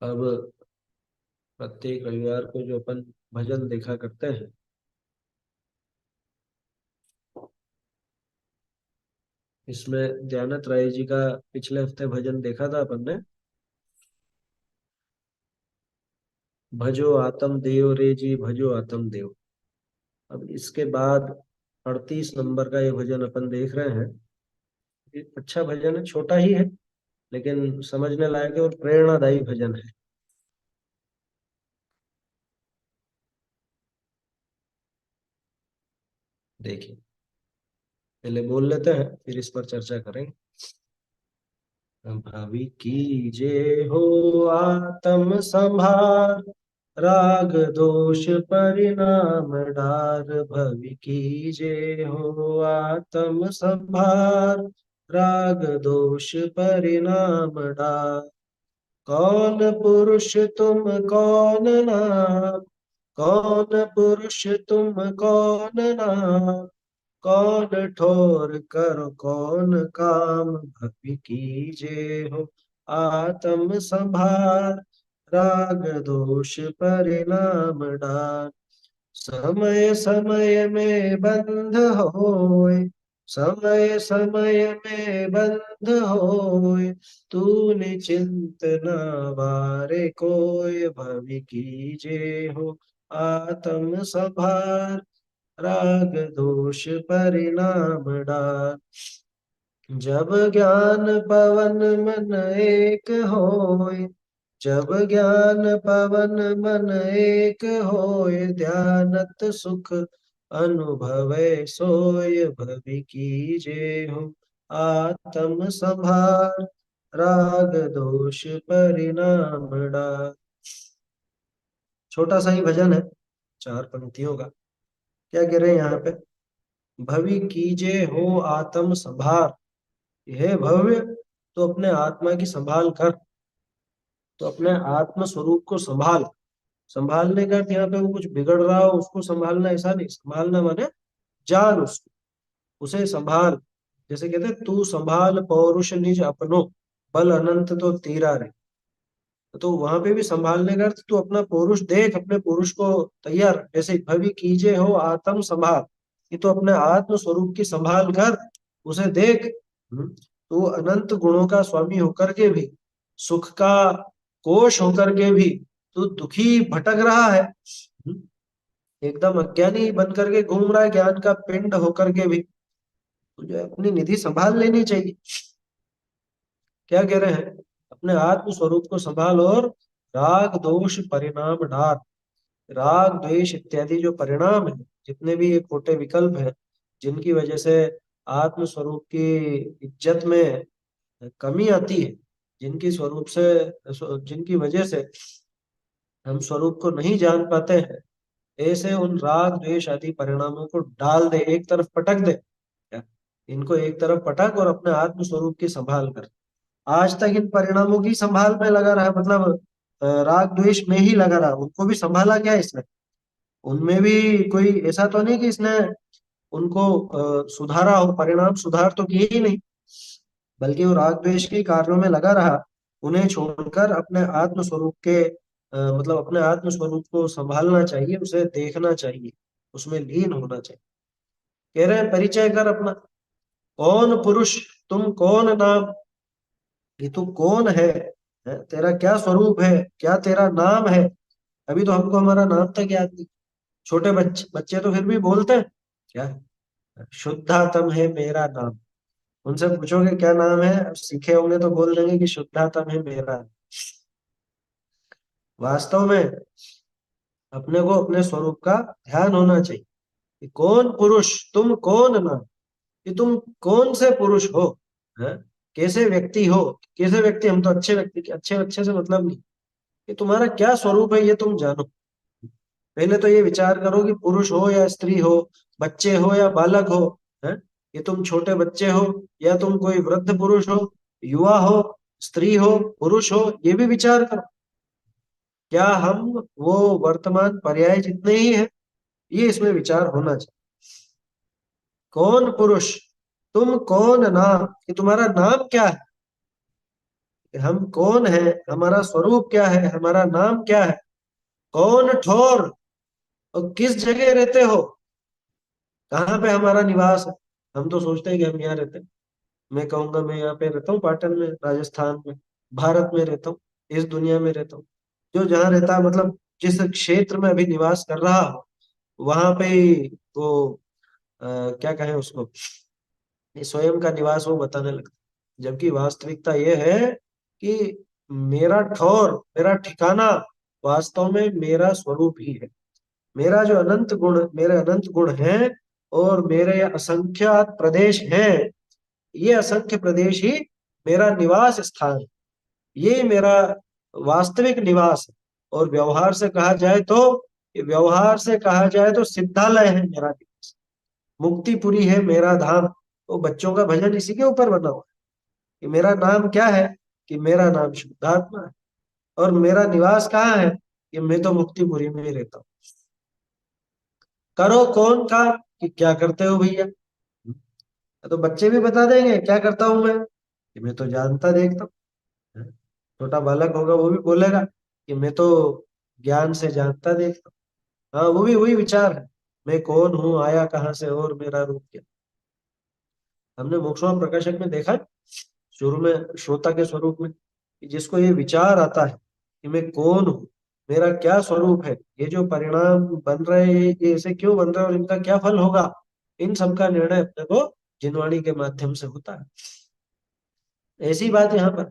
अब प्रत्येक रविवार को जो अपन भजन देखा करते हैं, इसमें दयानंद राय जी का पिछले हफ्ते भजन देखा था अपन ने। भजो आत्म देव रे जी, भजो आत्म देव। अब इसके बाद 38 नंबर का ये भजन अपन देख रहे हैं। ये अच्छा भजन है, छोटा ही है लेकिन समझने लायक है और प्रेरणादायी भजन है। देखिए, पहले बोल लेते हैं फिर इस पर चर्चा करेंगे। भवि कीजे हो आत्म संभार, राग दोष परिणाम डार। भवि कीजे हो आत्म संभार, राग दोष परिणाम डार। कौन पुरुष तुम कौन नाम, कौन पुरुष तुम कौन नाम। कौन ठोर करो कौन काम, भवि कीजे हो आत्म संभार, राग दोष परिणाम डार। समय समय में बंध होए, समय समय में बंध होए। तू निचिंत न वारे कोय, भवि कीजे हो आत्म संभार, राग दोष परिणाम डार। जब ज्ञान पवन मन एक होए, जब ज्ञान पवन मन एक होए। ध्यानत सुख अनुभवै सोय, भवि कीजे हो आत्म संभार, राग दोष परिणाम डार। छोटा सा ही भजन है, 4 पंक्तियों का। क्या कह रहे हैं यहाँ पे? भवि कीजे हो आत्म संभार। हे भव्य, तो अपने आत्मा की संभाल कर। तो अपने आत्म स्वरूप को संभाल। संभालने का अर्थ यहाँ पे वो कुछ बिगड़ रहा हो उसको संभालना, ऐसा नहीं। संभालना माने जान उसको, उसे संभाल। जैसे कहते हैं, तू संभाल पौरुष निज अपनो, बल अनंत तो तेरा रे। तो वहां पे भी संभालने का अर्थ तू अपना पौरुष देख, अपने पुरुष को तैयार। जैसे भवि कीजे हो आत्म संभाल, कि तो अपने आत्म स्वरूप की संभाल कर, उसे देख। तो अनंत गुणों का स्वामी होकर के भी, सुख का कोश होकर के भी तू दुखी भटक रहा है। एकदम अज्ञानी बन करके घूम रहा है, ज्ञान का पिंड होकर के भी। तुझे अपनी निधि संभाल लेनी चाहिए। क्या कह रहे हैं? अपने आत्म स्वरूप को संभाल और राग दोष परिणाम डार। राग द्वेष इत्यादि जो परिणाम है, जितने भी ये खोटे विकल्प हैं, जिनकी वजह से आत्म स्वरूप की इज्जत में कमी आती है, जिनकी स्वरूप से, जिनकी वजह से हम स्वरूप को नहीं जान पाते हैं, ऐसे उन राग द्वेष आदि परिणामों को डाल दे, एक तरफ पटक दे। क्या? इनको एक तरफ पटक और अपने आत्म स्वरूप की संभाल कर। आज तक इन परिणामों की संभाल में लगा रहा, मतलब राग द्वेष में ही लगा रहा। उनको भी संभाला क्या इसने? उनमें भी कोई ऐसा तो नहीं कि इसने उनको सुधारा हो, परिणाम सुधार तो किए ही नहीं, बल्कि वो राग द्वेष के कार्यों में लगा रहा। उन्हें छोड़कर अपने आत्म स्वरूप के मतलब अपने आत्म स्वरूप को संभालना चाहिए, उसे देखना चाहिए, उसमें लीन होना चाहिए। कह रहे हैं, परिचय कर अपना। कौन पुरुष तुम कौन नाम, ये तू कौन है? तेरा क्या स्वरूप है, क्या तेरा नाम है? अभी तो हमको हमारा नाम तक याद नहीं। छोटे बच्चे बच्चे तो फिर भी बोलते हैं। क्या? शुद्धातम है मेरा नाम। उनसे पूछोगे क्या नाम है, अब सीखे होंगे तो बोल देंगे कि शुद्धातम है मेरा। वास्तव में अपने को अपने स्वरूप का ध्यान होना चाहिए कि कौन पुरुष तुम कौन नाम, कि तुम कौन से पुरुष हो, हैं? कैसे व्यक्ति हो? कैसे व्यक्ति? हम तो अच्छे व्यक्ति के, अच्छे अच्छे से मतलब नहीं, कि तुम्हारा क्या स्वरूप है ये तुम जानो। पहले तो ये विचार करो कि पुरुष हो या स्त्री हो, बच्चे हो या बालक हो, हैं? ये तुम छोटे बच्चे हो या तुम कोई वृद्ध पुरुष हो, युवा हो, स्त्री हो, पुरुष हो, ये भी विचार करो। क्या हम वो वर्तमान पर्याय जितने ही हैं? ये इसमें विचार होना चाहिए। कौन पुरुष तुम कौन नाम, कि तुम्हारा नाम क्या है? हम कौन है, हमारा स्वरूप क्या है, हमारा नाम क्या है, कौन ठोर, और किस जगह रहते हो, कहाँ पे हमारा निवास है। हम तो सोचते हैं कि हम यहाँ रहते हैं। मैं कहूंगा मैं यहाँ पे रहता हूँ, पाटन में, राजस्थान में, भारत में रहता हूँ, इस दुनिया में रहता हूँ। जो जहाँ रहता है, मतलब जिस क्षेत्र में अभी निवास कर रहा हो, वहां पे ही वो क्या कहें उसको, ये स्वयं का निवास वो बताने लगता है। जबकि वास्तविकता ये है कि मेरा ठौर, मेरा ठिकाना वास्तव में मेरा स्वरूप ही है। मेरा जो अनंत गुण, मेरे अनंत गुण हैं, और मेरे असंख्य प्रदेश हैं, ये असंख्य प्रदेश ही मेरा निवास स्थान है। ये मेरा वास्तविक निवास है। और व्यवहार से कहा जाए तो सिद्धालय है मेरा निवास, मुक्तिपुरी है मेरा धाम। तो बच्चों का भजन इसी के ऊपर बना हुआ है कि मेरा नाम क्या है, कि मेरा नाम शुद्धात्मा है। और मेरा निवास कहाँ है, कि मैं तो मुक्तिपुरी में ही रहता हूँ। करो कौन का, कि क्या करते हो भैया। तो बच्चे भी बता देंगे क्या करता हूं मैं, कि मैं तो जानता देखता हूँ। छोटा बालक होगा वो भी बोलेगा कि मैं तो ज्ञान से जानता देखता हूँ। हाँ, वो भी वही विचार है, मैं कौन हूँ, आया कहाँ से, और मेरा रूप क्या। हमने मोक्षों प्रकाशक में देखा है, शुरू में श्रोता के स्वरूप में, कि जिसको ये विचार आता है कि मैं कौन हूँ, मेरा क्या स्वरूप है, ये जो परिणाम बन रहे हैं ये ऐसे क्यों बन रहे हैं और इनका क्या फल होगा, इन सब का निर्णय अपने को जिनवाणी के माध्यम से होता है। ऐसी बात यहाँ पर,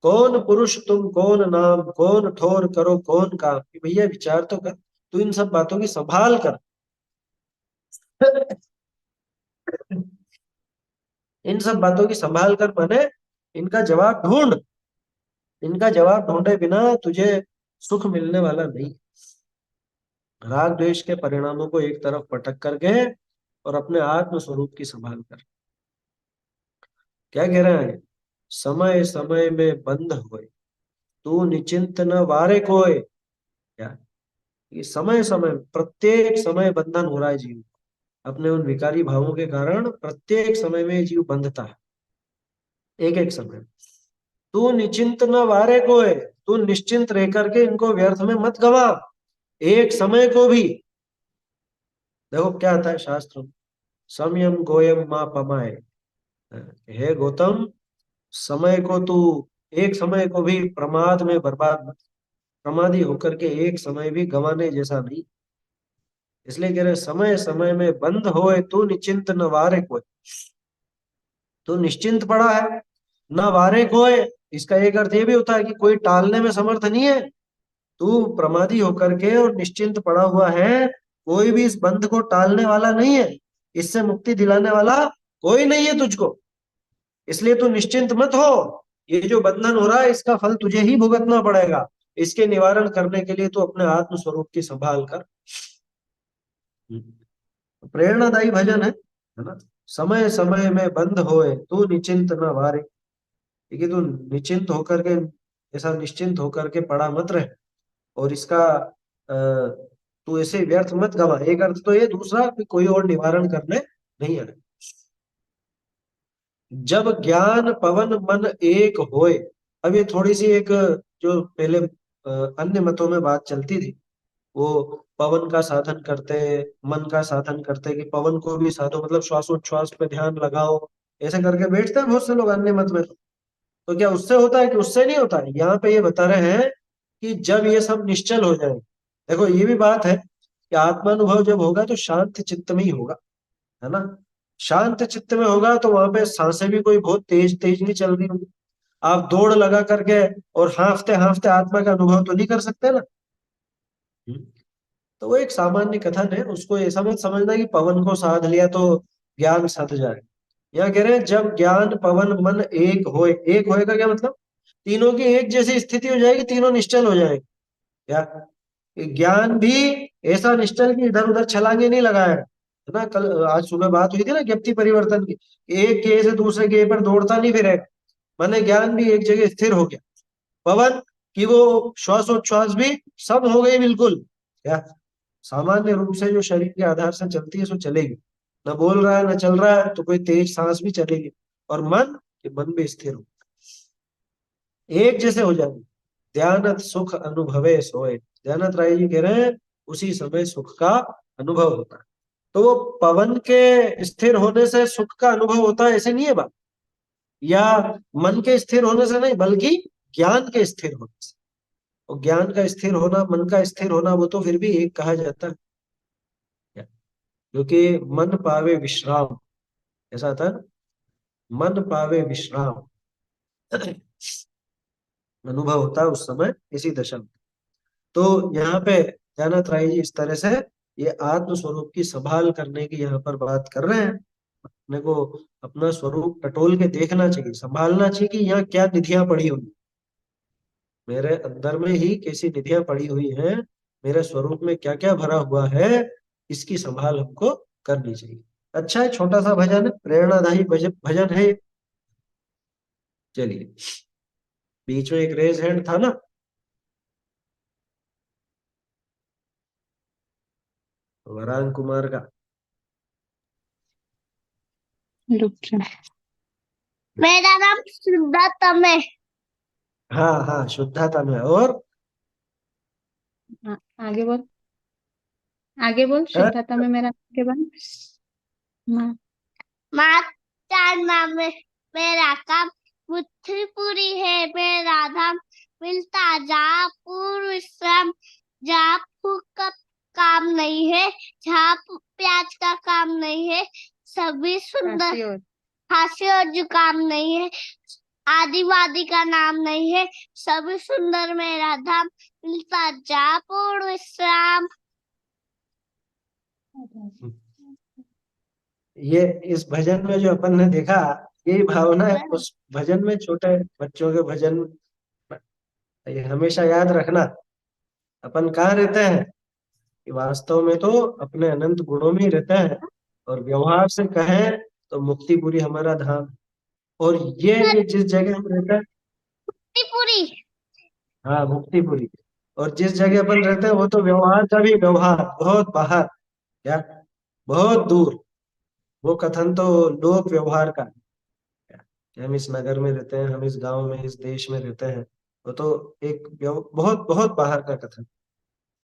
कौन पुरुष तुम, कौन नाम, कौन ठोर, करो कौन काम, कि भैया विचार तो कर, तू इन सब बातों की संभाल कर। इन सब बातों की संभाल कर माने इनका जवाब ढूंढ, इनका जवाब ढूंढे बिना तुझे सुख मिलने वाला नहीं। राग द्वेष के परिणामों को एक तरफ पटक करके और अपने आत्म स्वरूप की संभाल कर। क्या कह रहे हैं, समय समय में बंध होए, तू निचिंत न वारे कोय। क्या, ये समय समय, प्रत्येक समय बंधन हो रहा है जीव, अपने उन विकारी भावों के कारण प्रत्येक समय में जीव बंधता है। एक एक समय तू निचिंत न वारे कोय, तू निश्चिंत रह करके इनको व्यर्थ में मत गवा, एक समय को भी। देखो क्या आता है शास्त्र में, समयम गोयम माँ पमाए। हे गौतम, समय को तू, एक समय को भी प्रमाद में बर्बाद मत, प्रमादी होकर के एक समय भी गंवाने जैसा नहीं। इसलिए कह रहे समय समय में बंद होए, तू निश्चिंत न वारे कोय। तू निश्चिंत पड़ा है, न वारे कोय। इसका एक अर्थ ये भी होता है कि कोई टालने में समर्थ नहीं है। तू प्रमादी होकर के और निश्चिंत पड़ा हुआ है, कोई भी इस बंध को टालने वाला नहीं है, इससे मुक्ति दिलाने वाला कोई नहीं है तुझको। इसलिए तू निश्चिंत मत हो, ये जो बंधन हो रहा है इसका फल तुझे ही भुगतना पड़ेगा। इसके निवारण करने के लिए तू अपने आत्म स्वरूप की संभाल कर। प्रेरणादायी भजन है ना। समय समय में बंद होए, तू निश्चिंत न वारे। ठीक है, तू निश्चिंत होकर के, ऐसा निश्चिंत होकर के पड़ा मत रहे। और इसका तू ऐसे व्यर्थ मत गवा, एक अर्थ तो ये, दूसरा कि कोई और निवारण करने नहीं आए। जब ज्ञान पवन मन एक होए। अब ये थोड़ी सी एक, जो पहले अन्य मतों में बात चलती थी, वो पवन का साधन करते, मन का साधन करते, कि पवन को भी साधो, मतलब श्वासोच्छ्वास पे ध्यान लगाओ, ऐसे करके बैठते हैं बहुत से लोग अन्य मत में। तो क्या उससे होता है, कि उससे नहीं होता है। यहाँ पे ये बता रहे हैं कि जब ये सब निश्चल हो जाए। देखो ये भी बात है कि आत्मानुभव जब होगा तो शांत चित्त में ही होगा, है ना। शांत चित्त में होगा तो वहां पे सांसें भी कोई बहुत तेज तेज नहीं चल रही होंगी। आप दौड़ लगा करके और हाँफते हाँफते आत्मा का अनुभव तो नहीं कर सकते ना। हम्म। तो वो एक सामान्य कथन है, उसको ऐसा मत समझना कि पवन को साध लिया तो ज्ञान सध जाए। यहाँ कह रहे हैं जब ज्ञान पवन मन एक होए, एक होएगा क्या मतलब, तीनों की एक जैसी स्थिति हो जाएगी, तीनों निश्चल हो जाएंगे। क्या, कि ज्ञान भी ऐसा निश्चल कि इधर उधर छलांगे नहीं लगाया है ना। कल आज सुबह बात हुई थी ना ज्ञप्ति परिवर्तन की, एक के से दूसरे के पर दौड़ता नहीं फिरेगा। माने ज्ञान भी एक जगह स्थिर हो गया। पवन की वो श्वासोच्छ्वास भी सब हो गई बिल्कुल। क्या, सामान्य रूप से जो शरीर के आधार से चलती है सो चलेगी, न बोल रहा है न चल रहा है तो कोई तेज सांस भी चलेगी। और मन, कि मन भी स्थिर हो। एक जैसे हो जाएंगे। ध्यानत सुख अनुभवे सोए, ध्यानत राय जी कह रहे हैं उसी समय सुख का अनुभव होता है। तो वो पवन के स्थिर होने से सुख का अनुभव होता है ऐसे नहीं है बात, या मन के स्थिर होने से नहीं, बल्कि ज्ञान के स्थिर होने से। और ज्ञान का स्थिर होना, मन का स्थिर होना, वो तो फिर भी एक कहा जाता है, क्योंकि मन पावे विश्राम, ऐसा था ना, मन पावे विश्राम अनुभव होता है उस समय इसी दशा में। तो यहाँ पे ध्यानत राय जी इस तरह से ये आत्म स्वरूप की संभाल करने की यहाँ पर बात कर रहे हैं। अपने को अपना स्वरूप टटोल के देखना चाहिए, संभालना चाहिए कि यहाँ क्या निधियां पड़ी हुई, मेरे अंदर में ही कैसी निधियां पड़ी हुई हैं, मेरे स्वरूप में क्या क्या भरा हुआ है, इसकी संभाल हमको करनी चाहिए। अच्छा है, छोटा सा भजन है, प्रेरणादायी भजन भजन है। चलिए, बीच में एक रेज हैंड था ना, वरान कुमार का। रुक जा। मेरा नाम शुद्धतम है। हाँ हाँ, शुद्धता में। और हाँ, आगे बोल। आगे बोल, है? शुद्धता में मेरा के बाद। मा- माता नाम है मेरा काम, बुद्धि पूरी है मेरा धाम, मिलता जा पूर्व श्रम, जहाँ फूक का काम नहीं है, जहाँ प्याज का काम नहीं है, सभी सुंदर, खांसी और जुकाम नहीं है, आदिवादी का नाम नहीं है, सभी सुंदर मेरा धाम, मिलता जा पूर्ण विश्राम। ये इस भजन में जो अपन ने देखा, यही भावना है उस भजन में, छोटे बच्चों के भजन। ये हमेशा याद रखना, अपन कहाँ रहते हैं, कि वास्तव में तो अपने अनंत गुणों में ही रहते हैं, और व्यवहार से कहें तो मुक्तिपुरी हमारा धाम। और ये जिस जगह हम रहते हैं, त्रिपुरी। हाँ मुक्तिपुरी, और जिस जगह अपन रहते हैं वो तो व्यवहार का भी व्यवहार बहुत बाहर, क्या, बहुत दूर। वो कथन तो लोक व्यवहार का है, कि हम इस नगर में रहते हैं, हम इस गांव में, इस देश में रहते हैं, वो तो एक बहुत बहुत बाहर का कथन।